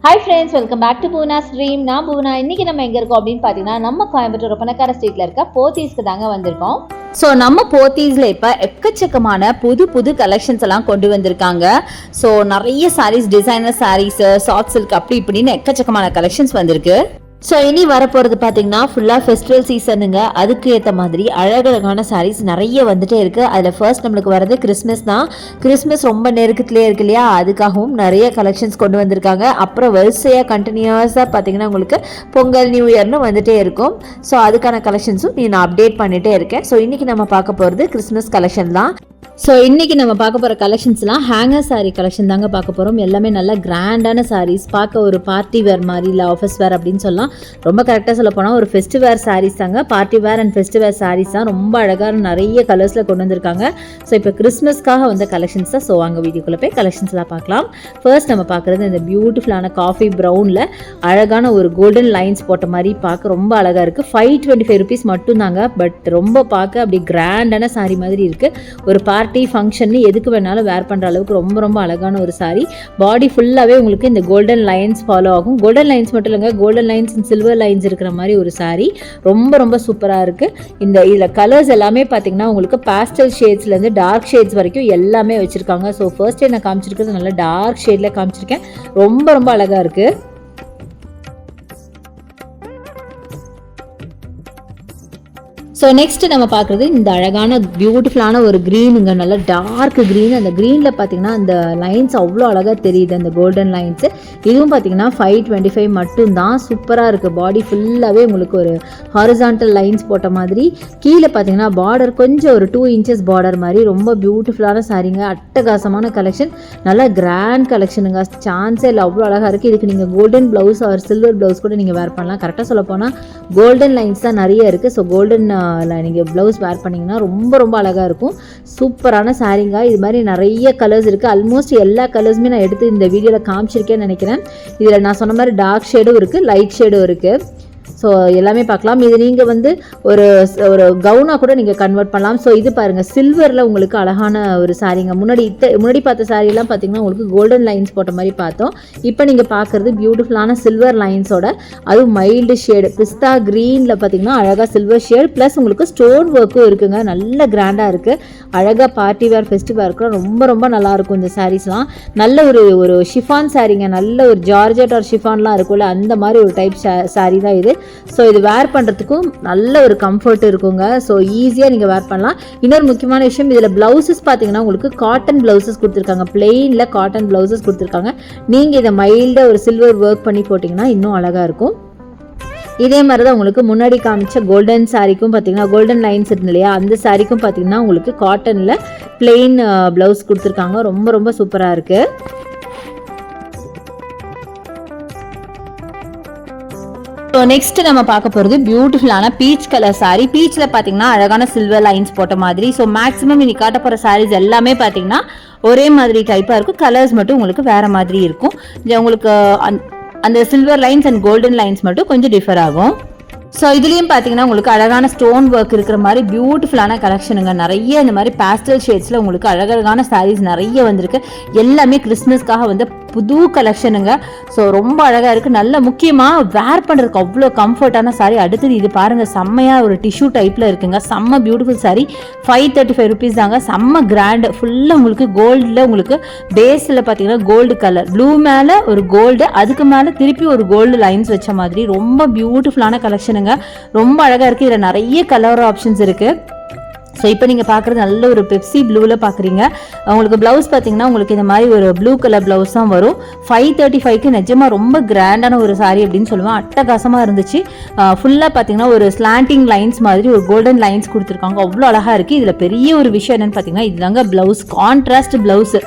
Hi friends, welcome back to Poona's Dream. நான் பூனா. இன்னைக்கு நம்ம எங்க இருக்கோம் அப்படின்னு பாத்தீங்கன்னா நம்ம கோயம்புத்தூர் பணக்கார ஸ்ட்ரீட்ல இருக்க போத்தீஸ்க்கு தாங்க வந்திருக்கோம். ஸோ நம்ம போத்தீஸ்ல இப்போ எக்கச்சக்கமான புது கலெக்ஷன்ஸ் எல்லாம் கொண்டு வந்திருக்காங்க. ஸோ நிறைய saris, designer saris, soft silk அப்படி இப்படின்னு எக்கச்சக்கமான கலெக்ஷன்ஸ் வந்திருக்கு. ஸோ இனி வரப்போகிறது பார்த்தீங்கன்னா ஃபுல்லாக ஃபெஸ்டிவல் சீசனுங்க. அதுக்கு ஏற்ற மாதிரி அழகழகான சாரீஸ் நிறைய வந்துட்டே இருக்குது. அதில் ஃபர்ஸ்ட் நம்மளுக்கு வரது கிறிஸ்மஸ் தான். கிறிஸ்மஸ் ரொம்ப நெருக்கத்திலே இருக்கு இல்லையா, அதுக்காகவும் நிறைய கலெக்ஷன்ஸ் கொண்டு வந்திருக்காங்க. அப்புறம் வரிசையாக கண்டினியூஸாக பார்த்தீங்கன்னா உங்களுக்கு பொங்கல், நியூ இயர்னு வந்துட்டே இருக்கும். ஸோ அதுக்கான கலெக்ஷன்ஸும் நான் அப்டேட் பண்ணிகிட்டே இருக்கேன். ஸோ இன்றைக்கி நம்ம பார்க்க போகிறது கிறிஸ்மஸ் கலெக்ஷன் தான். ஸோ இன்றைக்கி நம்ம பார்க்க போகிற கலெக்ஷன்ஸ்லாம் ஹேங்கர் சாரீ கலெக்ஷன் தாங்க பார்க்க போகிறோம். எல்லாமே நல்லா கிராண்டான சாரீஸ், பார்க்க ஒரு பார்ட்டி வேர் மாதிரி, இல்லை ஆஃபீஸ் வேர் அப்படின்னு சொல்லலாம். ரொம்ப கரெக்டாக சொல்ல போனால் ஒரு ஃபெஸ்டிவ் சாரீஸ் தாங்க. Party wear and festive saris தான். ரொம்ப அழகான நிறைய கலர்ஸில் கொண்டு வந்திருக்காங்க. ஸோ இப்போ கிறிஸ்மஸ்க்காக வந்த கலெக்ஷன்ஸ் தான். ஸோ அங்கே வீடியோக்குள்ளே போய் கலெக்ஷன்ஸ்லாம் பார்க்கலாம். ஃபர்ஸ்ட் நம்ம பார்க்குறது இந்த பியூட்டிஃபுல்லான காஃபி ப்ரௌனில் அழகான ஒரு கோல்டன் லைன்ஸ் போட்ட மாதிரி பார்க்க ரொம்ப அழகாக இருக்குது. 525 rupees மட்டும் தாங்க. பட் ரொம்ப பார்க்க அப்படி கிராண்டான சாரீ மாதிரி இருக்குது. ஒரு பார்ட்டி ஃபங்க்ஷன் எதுக்கு வேணாலும் வேர் பண்ணுற அளவுக்கு ரொம்ப அழகான ஒரு சாரீ. பாடி ஃபுல்லாகவே உங்களுக்கு இந்த கோல்டன் லைன்ஸ் ஃபாலோ ஆகும். கோல்டன் லைன்ஸ் மட்டும் இல்லைங்க, golden lines and silver lines இருக்கிற மாதிரி ஒரு சாரீ. ரொம்ப சூப்பராக இருக்குது. இதில் கலர்ஸ் எல்லாமே பார்த்தீங்கன்னா உங்களுக்கு பேஸ்டல் ஷேட்ஸ்லேருந்து டார்க் ஷேட்ஸ் வரைக்கும் எல்லாமே வச்சுருக்காங்க. ஸோ ஃபர்ஸ்டே நான் காமிச்சிருக்கிறது நல்லா டார்க் ஷேடில் காமிச்சிருக்கேன். ரொம்ப அழகாக இருக்குது. ஸோ நெக்ஸ்ட் நம்ம பார்க்குறது இந்த அழகான பியூட்டிஃபுல்லான ஒரு க்ரீனுங்க, நல்ல டார்க் க்ரீன். அந்த க்ரீனில் பார்த்தீங்கன்னா அந்த லைன்ஸ் அவ்வளோ அழகாக தெரியுது, அந்த கோல்டன் லைன்ஸு. இதுவும் பார்த்தீங்கன்னா 525 மட்டும்தான். சூப்பராக இருக்குது. பாடி ஃபுல்லாகவே உங்களுக்கு ஒரு ஹாரிசான்டல் லைன்ஸ் போட்ட மாதிரி. கீழே பார்த்தீங்கன்னா பார்டர் கொஞ்சம் ஒரு 2 inches பார்டர் மாதிரி. ரொம்ப பியூட்டிஃபுல்லான சாரீங்க, அட்டகாசமான கலெக்ஷன், நல்லா கிராண்ட் கலெக்ஷனுங்க. சான்ஸே இல்லை, அவ்வளோ அழகாக இருக்குது. இதுக்கு நீங்கள் golden blouse R silver blouse கூட நீங்கள் வேர் பண்ணலாம். கரெக்டாக சொல்ல போனால் கோல்டன் லைன்ஸ் தான் நிறைய இருக்குது. ஸோ கோல்டன் நீங்கள் ப்ளவுஸ் வேர் பண்ணிங்கன்னா ரொம்ப அழகாக இருக்கும். சூப்பரான சாரீங்க. இது மாதிரி நிறைய கலர்ஸ் இருக்குது. ஆல்மோஸ்ட் எல்லா கலர்ஸுமே நான் எடுத்து இந்த வீடியோவில் காமிச்சிருக்கேன்னு நினைக்கிறேன். இதில் நான் சொன்ன மாதிரி டார்க் ஷேடும் இருக்குது, லைட் ஷேடும் இருக்குது. ஸோ எல்லாமே பார்க்கலாம். இது நீங்கள் ஒரு கவுனாக கூட நீங்கள் கன்வெர்ட் பண்ணலாம். ஸோ இது பாருங்கள், சில்வரில் உங்களுக்கு அழகான ஒரு சாரீங்க. முன்னாடி பார்த்த சாரீலாம் பார்த்தீங்கன்னா உங்களுக்கு கோல்டன் லைன்ஸ் போட்ட மாதிரி பார்த்தோம். இப்போ நீங்கள் பார்க்குறது பியூட்டிஃபுல்லான சில்வர் லைன்ஸோட, அதுவும் மைல்டு ஷேடு பிஸ்தா க்ரீனில் பார்த்தீங்கன்னா அழகாக சில்வர் ஷேட் ப்ளஸ் உங்களுக்கு ஸ்டோன் ஒர்க்கும் இருக்குங்க. நல்ல கிராண்டாக இருக்குது. அழகாக பார்ட்டி வேர், ஃபெஸ்டிவ் வேர்க்குலாம் ரொம்ப நல்லாயிருக்கும் இந்த சாரீஸ்லாம். நல்ல ஒரு ஷிஃபான் சாரீங்க. நல்ல ஒரு ஜார்ஜெட் ஆர் ஷிஃபான்லாம் இருக்கும்ல, அந்த மாதிரி ஒரு டைப் சாரீ தான் இது. ஸோ இது வேர் பண்ணுறதுக்கும் நல்ல ஒரு கம்ஃபர்ட் இருக்குங்க. ஸோ ஈஸியாக நீங்கள் வேர் பண்ணலாம். இன்னொரு முக்கியமான விஷயம், இதில் ப்ளவுசஸ் பார்த்தீங்கன்னா உங்களுக்கு காட்டன் ப்ளவுசஸ் கொடுத்துருக்காங்க. பிளெயினில் காட்டன் ப்ளவுசஸ் கொடுத்துருக்காங்க. நீங்கள் இதை மைல்டாக ஒரு சில்வர் ஒர்க் பண்ணி போட்டிங்கன்னா இன்னும் அழகாக இருக்கும். இதே மாதிரி தான் உங்களுக்கு முன்னாடி காமிச்ச கோல்டன் சாரீக்கும் பார்த்தீங்கன்னா கோல்டன் லைன்ஸ் இருக்கு இல்லையா, அந்த சாரீக்கும் பார்த்தீங்கன்னா உங்களுக்கு காட்டனில் பிளெயின் ப்ளவுஸ் கொடுத்துருக்காங்க. ரொம்ப சூப்பராக இருக்குது. ஸோ நெக்ஸ்ட் நம்ம பார்க்க போகிறது பியூட்டிஃபுல்லான பீச் கலர் சாரீ. பீச்சில் பார்த்தீங்கன்னா அழகான சில்வர் லைன்ஸ் போட்ட மாதிரி. ஸோ மேக்ஸிமம் இன்னைக்கு காட்ட போகிற சாரீஸ் எல்லாமே பார்த்தீங்கன்னா ஒரே மாதிரி டைப்பாக இருக்கும். கலர்ஸ் மட்டும் உங்களுக்கு வேறு மாதிரி இருக்கும். உங்களுக்கு அந்த silver lines and golden lines மட்டும் கொஞ்சம் டிஃபர் ஆகும். ஸோ இதுலேயும் பார்த்தீங்கன்னா உங்களுக்கு அழகான ஸ்டோன் ஒர்க் இருக்கிற மாதிரி பியூட்டிஃபுல்லான கலெக்ஷனுங்க. நிறைய இந்த மாதிரி பேஸ்டல் ஷேட்ஸில் உங்களுக்கு அழகழகான சாரீஸ் நிறைய வந்திருக்கு. எல்லாமே கிறிஸ்மஸ்க்காக வந்து புது கலெக்ஷனுங்க. ஸோ ரொம்ப அழகாக இருக்குது. நல்ல முக்கியமாக வேர் பண்ணுறதுக்கு அவ்வளோ கம்ஃபர்டான சாரீ. அடுத்தது இது பாருங்கள், செம்மையாக ஒரு டிஷ்யூ டைப்பில் இருக்குங்க. செம்ம பியூட்டிஃபுல் சாரீ. 535 rupees தாங்க. செம்ம கிராண்டு. ஃபுல்லாக உங்களுக்கு கோல்டில், உங்களுக்கு பேஸில் பார்த்தீங்கன்னா கோல்டு கலர், ப்ளூ மேலே ஒரு கோல்டு, அதுக்கு மேலே திருப்பி ஒரு கோல்டு லைன்ஸ் வச்ச மாதிரி ரொம்ப பியூட்டிஃபுல்லான கலெக்ஷனுங்க. ரொம்ப அழகாக இருக்குது. இதில் நிறைய கலர் ஆப்ஷன்ஸ் இருக்குது. ஸோ இப்போ நீங்கள் பார்க்குறது நல்ல ஒரு பெப்சி ப்ளூவில் பார்க்குறீங்க. உங்களுக்கு ப்ளவுஸ் பார்த்தீங்கன்னா உங்களுக்கு இந்த மாதிரி ஒரு ப்ளூ கலர் ப்ளவுஸ் தான் வரும். 535க்கு நிஜமாக ரொம்ப கிராண்டான ஒரு சாரீ அப்படின்னு சொல்லுவேன். அட்டகாசமாக இருந்துச்சு. ஃபுல்லாக பார்த்தீங்கன்னா ஒரு ஸ்லாண்டிங் லைன்ஸ் மாதிரி ஒரு கோல்டன் லைன்ஸ் கொடுத்துருக்காங்க. அவ்வளோ அழகாக இருக்குது. இதில் பெரிய ஒரு விஷயம் என்னென்னு பார்த்தீங்கன்னா இதுதாங்க ப்ளவுஸ். Contrast blouse.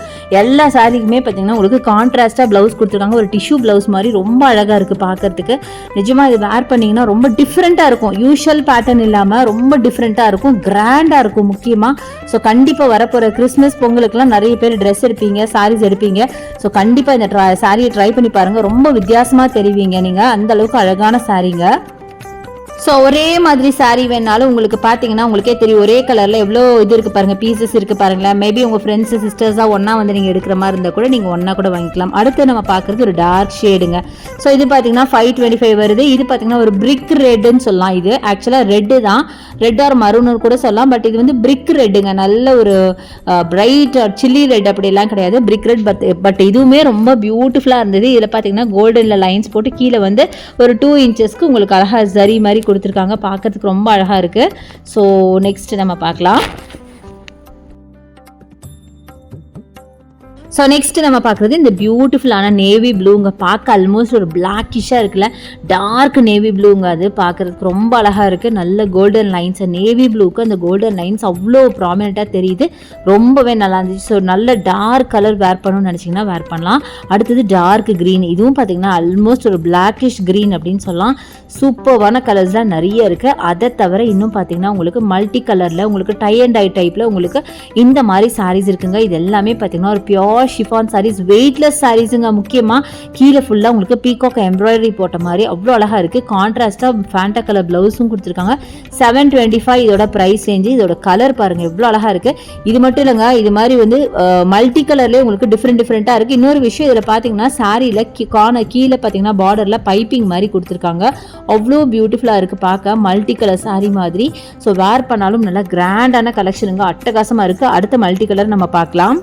எல்லா சாரீக்குமே பார்த்தீங்கன்னா உங்களுக்கு கான்ட்ராஸ்ட்டாக ப்ளவுஸ் கொடுத்துருக்காங்க. ஒரு டிஷ்யூ ப்ளவுஸ் மாதிரி ரொம்ப அழகாக இருக்குது பார்க்கறதுக்கு. நிஜமாக இது வேர் பண்ணிங்கன்னா ரொம்ப டிஃப்ரெண்ட்டாக இருக்கும். யூஷுவல் பேட்டர்ன் இல்லாமல் ரொம்ப டிஃப்ரெண்ட்டாக இருக்கும். கிராண்டாக இருக்கும் முக்கியமாக. ஸோ கண்டிப்பாக வரப்போகிற கிறிஸ்மஸ் பொங்கலுக்குலாம் நிறைய பேர் ட்ரெஸ் எடுப்பீங்க, சாரீஸ் எடுப்பீங்க. ஸோ கண்டிப்பாக இந்த சாரியை ட்ரை பண்ணி பாருங்கள். ரொம்ப வித்தியாசமாக தெரிவிங்க நீங்கள். அந்த அளவுக்கு அழகான சாரீங்க. ஸோ ஒரே மாதிரி saree வேணாலும் உங்களுக்கு பார்த்தீங்கன்னா உங்களுக்கே தெரியும் ஒரே கலரில் எவ்வளோ இது இருக்குது பாருங்கள், பீசஸ் இருக்குது பாருங்களேன். மேபி உங்கள் ஃப்ரெண்ட்ஸு சிஸ்டர்ஸாக ஒன்றா வந்து நீங்கள் எடுக்கிற மாதிரி இருந்தால் கூட நீங்கள் ஒன்றா கூட வாங்கிக்கலாம். அடுத்து நம்ம பார்க்குறது ஒரு டார்க் ஷேடுங்க. ஸோ இது பார்த்தீங்கன்னா 525 வருது. இது பார்த்தீங்கன்னா ஒரு பிரிக் ரெட்டுன்னு சொல்லலாம். இது ஆக்சுவலாக ரெட்டு தான், ரெட் ஆர் மரூன்னு கூட சொல்லலாம். பட் இது வந்து பிரிக் ரெட்டுங்க, நல்ல ஒரு பிரைட் சில்லி ரெட் அப்படிலாம் கிடையாது, பிரிக் ரெட். பட் இதுவுமே ரொம்ப பியூட்டிஃபுல்லாக இருந்தது. இதில் பார்த்தீங்கன்னா கோல்டனில் லைன்ஸ் போட்டு கீழே வந்து ஒரு 2 இன்ச்சஸ்க்கு உங்களுக்கு அழகாக ஜரி மாதிரி கொடுத்துருக்காங்க. பார்க்கறதுக்கு ரொம்ப அழகாக இருக்குது. ஸோ நெக்ஸ்ட் நம்ம பார்க்கலாம். ஸோ நெக்ஸ்ட் நம்ம பார்க்குறது இந்த பியூட்டிஃபுல்லான நேவி ப்ளூங்க. பார்க்க ஆல்மோஸ்ட் ஒரு பிளாக்கிஷாக இருக்குல்ல, டார்க் நேவி ப்ளூங்க. அது பார்க்குறதுக்கு ரொம்ப அழகாக இருக்குது. நல்ல கோல்டன் லைன்ஸ், நேவி ப்ளூக்கு அந்த கோல்டன் லைன்ஸ் அவ்வளோ ப்ராமினெண்ட்டாக தெரியுது. ரொம்பவே நல்லா இருந்துச்சு. ஸோ நல்ல டார்க் கலர் வேர் பண்ணணும்னு நினச்சிங்கன்னா வேர் பண்ணலாம். அடுத்தது டார்க் க்ரீன். இதுவும் பார்த்திங்கன்னா ஆல்மோஸ்ட் ஒரு பிளாக்கிஷ் க்ரீன் அப்படின்னு சொல்லலாம். சூப்பர்வான கலர்ஸ்லாம் நிறைய இருக்குது. அதை தவிர இன்னும் பார்த்திங்கன்னா உங்களுக்கு மல்டி கலரில் உங்களுக்கு டை அண்ட் டை டைப்பில் உங்களுக்கு இந்த மாதிரி சாரீஸ் இருக்குங்க. இது எல்லாமே பார்த்திங்கன்னா ஒரு பியோர் ஷிஃபான் சாரீஸ், வெயிட்லெஸ் சாரீஸுங்க. முக்கியமாக கீழே ஃபுல்லாக உங்களுக்கு பீகாக் எம்ப்ராய்டரி போட்ட மாதிரி அவ்வளோ அழகாக இருக்குது. கான்ட்ராஸ்ட்டாக ஃபேண்டா கலர் ப்ளவுஸும் கொடுத்துருக்காங்க. 725 இதோட ப்ரைஸ் ரேஞ்சு. இதோட கலர் பாருங்கள் எவ்வளோ அழகாக இருக்குது. இது மட்டும் இல்லைங்க, இது மாதிரி வந்து மல்டி கலர்லேயே உங்களுக்கு டிஃப்ரெண்ட்டாக இருக்குது. இன்னொரு விஷயம் இதில் பார்த்தீங்கன்னா சாரியில் கீழே பார்த்தீங்கன்னா பார்டரில் பைப்பிங் மாதிரி கொடுத்துருக்காங்க. அவ்வளோ பியூட்டிஃபுல்லாக இருக்குது பார்க்க, மல்டி கலர் சாரீ மாதிரி. ஸோ வேர் பண்ணாலும் நல்லா கிராண்டான கலெக்ஷனுங்க, அட்டகாசமாக இருக்குது. அடுத்த மல்டி கலர் நம்ம பார்க்கலாம்.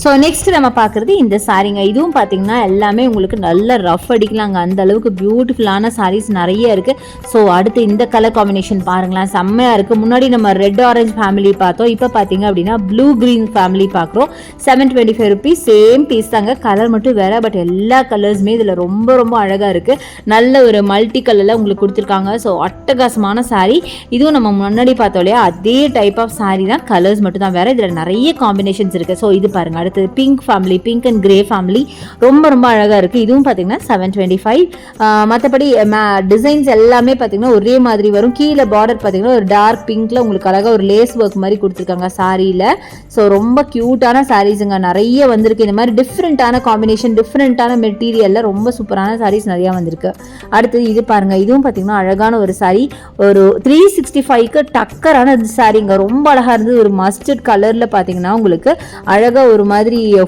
ஸோ நெக்ஸ்ட் நம்ம பார்க்குறது இந்த சாரீங்க. இதுவும் பார்த்தீங்கன்னா எல்லாமே உங்களுக்கு நல்ல ரஃப் அடிக்கலாங்க, அந்த அளவுக்கு பியூட்டிஃபுல்லான சாரீஸ் நிறைய இருக்குது. ஸோ அடுத்து இந்த கலர் காம்பினேஷன் பாருங்களேன், செம்மையாக இருக்குது. முன்னாடி நம்ம ரெட் ஆரஞ்ச் ஃபேமிலி பார்த்தோம், இப்போ பார்த்தீங்க அப்படின்னா ப்ளூ க்ரீன் ஃபேமிலி பார்க்குறோம். 725 ருபீஸ், சேம் பீஸ் தாங்க, கலர் மட்டும் வேறு. பட் எல்லா கலர்ஸுமே இதில் ரொம்ப ரொம்ப அழகாக இருக்குது. நல்ல ஒரு மல்டி கலரில் உங்களுக்கு கொடுத்துருக்காங்க. ஸோ அட்டகாசமான சாரீ. இதுவும் நம்ம முன்னாடி பார்த்தோம் இல்லையா, அதே டைப் ஆஃப் சாரீ தான், கலர்ஸ் மட்டும் தான் வேறு. இதில் நிறைய காம்பினேஷன்ஸ் இருக்குது. ஸோ இது பாருங்கள், அடுத்தது pink family, pink and grey family ரொம்ப ரொம்ப அழகாக இருக்குது. இதுவும் பார்த்தீங்கன்னா 725. மற்றபடி டிசைன்ஸ் எல்லாமே பார்த்தீங்கன்னா ஒரே மாதிரி வரும். கீழே பார்டர் பார்த்தீங்கன்னா ஒரு டார்க் பிங்க்ல உங்களுக்கு அழகாக ஒரு லேஸ் ஒர்க் மாதிரி கொடுத்துருக்காங்க சாரியில். ஸோ ரொம்ப க்யூட்டான சாரீஸுங்க நிறைய வந்திருக்கு. இந்த மாதிரி டிஃப்ரெண்ட்டான காம்பினேஷன், டிஃப்ரெண்ட்டான மெட்டீரியலில் ரொம்ப சூப்பரான சாரீஸ் நிறையா வந்திருக்கு. அடுத்தது இது பாருங்கள், இதுவும் பார்த்தீங்கன்னா அழகான ஒரு சாரீ. ஒரு 365க்கு டக்கரான சாரீங்க, ரொம்ப அழகாக இருந்தது. ஒரு மஸ்டர்ட் கலரில் பார்த்தீங்கன்னா உங்களுக்கு அழகாக ஒரு மாதிரி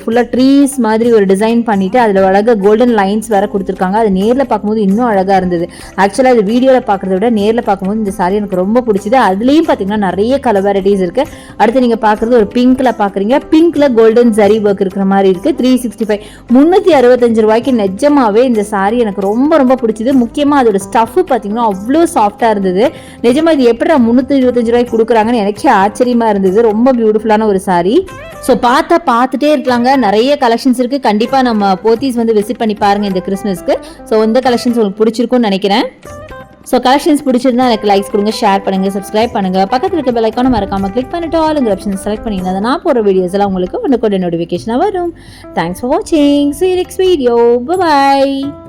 ஃபுல்லாக ட்ரீஸ் மாதிரி ஒரு டிசைன் பண்ணிட்டு அதில் அழகாக கோல்டன் லைன்ஸ் வேற கொடுத்துருக்காங்க. அது நேரில் பார்க்கும்போது இன்னும் அழகாக இருந்தது. ஆக்சுவலாக இது வீடியோவில் பார்க்குறத விட நேரில் பார்க்கும்போது இந்த சாரி எனக்கு ரொம்ப பிடிச்சது. அதுலேயும் பார்த்தீங்கன்னா நிறைய கலர் வெரைட்டிஸ் இருக்குது. அடுத்து நீங்கள் பார்க்குறது ஒரு பிங்க்கில் பார்க்குறீங்க, பிங்க்கில் கோல்டன் ஜரி ஒர்க் இருக்கிற மாதிரி இருக்குது. 365, 365 ரூபாய்க்கு நிஜமாவே இந்த சாரி எனக்கு ரொம்ப ரொம்ப பிடிச்சது. முக்கியமாக அதோட ஸ்டஃப் பார்த்தீங்கன்னா அவ்வளோ சாஃப்டாக இருந்தது. நிஜமாக இது எப்படி 325 ரூபாய்க்கு கொடுக்குறாங்கன்னு எனக்கே ஆச்சரியமாக இருந்தது. ரொம்ப பியூட்டிஃபுல்லான ஒரு சாரி. ஸோ பார்த்துட்டே இருக்கலாங்க, நிறைய கலெக்ஷன்ஸ் இருக்குது. கண்டிப்பாக நம்ம போத்தீஸ் வந்து விசிட் பண்ணி பாருங்கள் இந்த கிறிஸ்மஸ்க்கு. ஸோ இந்த கலெக்ஷன்ஸ் உங்களுக்கு பிடிச்சிருக்கும்னு நினைக்கிறேன். ஸோ கலெக்ஷன்ஸ் பிடிச்சிருந்தா எனக்கு லைக்ஸ் கொடுங்க, ஷேர் பண்ணுங்கள், சப்ஸ்கிரைப் பண்ணுங்கள். பக்கத்தில் இருக்க பெல் ஐக்கானை மறக்காமல் கிளிக் பண்ணிட்டு ஆளுங்கிற ஆப்ஷன் செலக்ட் பண்ணிங்கன்னா நான் போகிற வீடியோஸ் எல்லாம் உங்களுக்கு ஒன்று கூட நோட்டிஃபிகேஷனாக வரும். தேங்க்ஸ் ஃபார் வாட்சிங். See you next video. Bye bye.